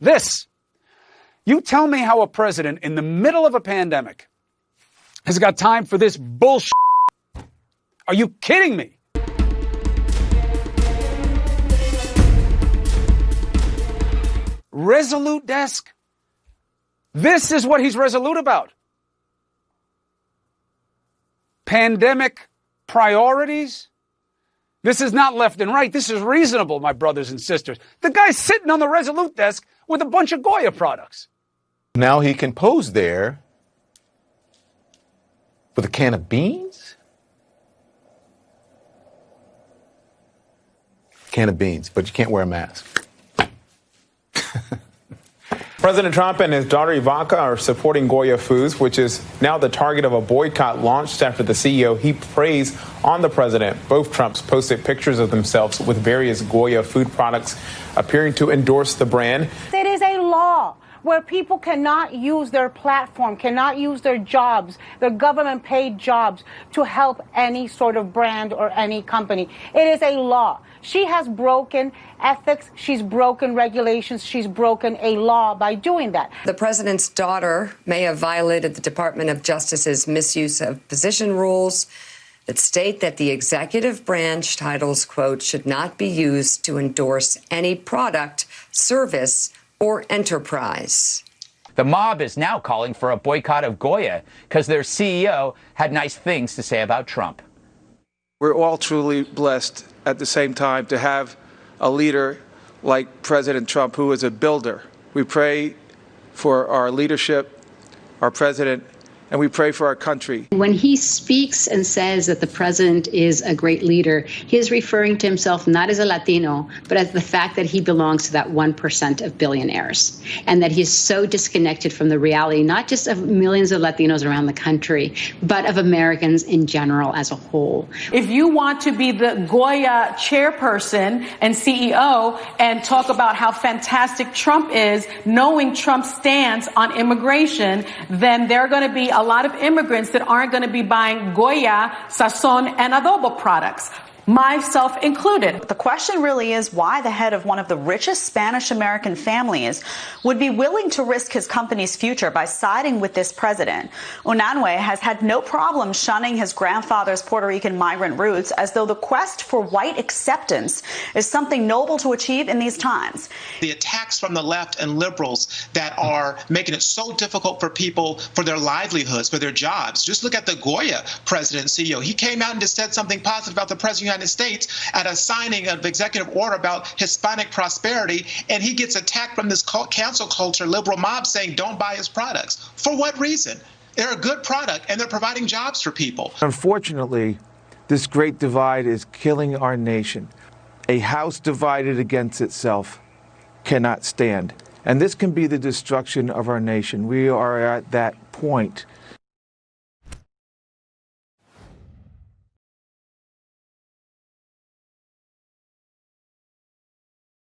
This. You tell me how a president in the middle of a pandemic has got time for this bullshit. Are you kidding me? Resolute desk. This is what he's resolute about. Pandemic priorities. This is not left and right. This is reasonable, my brothers and sisters. The guy's sitting on the Resolute desk with a bunch of Goya products. Now he can pose there with a can of beans? Can of beans, but you can't wear a mask. President Trump and his daughter Ivanka are supporting Goya Foods, which is now the target of a boycott launched after the CEO heaped praise on the president. Both Trumps posted pictures of themselves with various Goya food products, appearing to endorse the brand. It is a law where people cannot use their platform, cannot use their jobs, their government-paid jobs, to help any sort of brand or any company. It is a law. She has broken ethics, she's broken regulations, she's broken a law by doing that. The president's daughter may have violated the Department of Justice's misuse of position rules that state that the executive branch titles, quote, should not be used to endorse any product, service, or enterprise. The mob is now calling for a boycott of Goya because their CEO had nice things to say about Trump. We're all truly blessed at the same time to have a leader like President Trump, who is a builder. We pray for our leadership, our president, and we pray for our country. When he speaks and says that the president is a great leader, he is referring to himself not as a Latino, but as the fact that he belongs to that 1% of billionaires, and that he's so disconnected from the reality, not just of millions of Latinos around the country, but of Americans in general as a whole. If you want to be the Goya chairperson and CEO and talk about how fantastic Trump is, knowing Trump's stance on immigration, then there are going to be a lot of immigrants that aren't going to be buying Goya, Sazon, and Adobo products, myself included. The question really is why the head of one of the richest Spanish-American families would be willing to risk his company's future by siding with this president. Unanue has had no problem shunning his grandfather's Puerto Rican migrant roots, as though the quest for white acceptance is something noble to achieve in these times. The attacks from the left and liberals that are making it so difficult for people, for their livelihoods, for their jobs. Just look at the Goya president and CEO. He came out and just said something positive about the president of the United States at a signing of executive order about Hispanic prosperity, and he gets attacked from this cancel culture liberal mob saying don't buy his products. For what reason? They're a good product and they're providing jobs for people. Unfortunately, this great divide is killing our nation. A house divided against itself cannot stand. And this can be the destruction of our nation. We are at that point.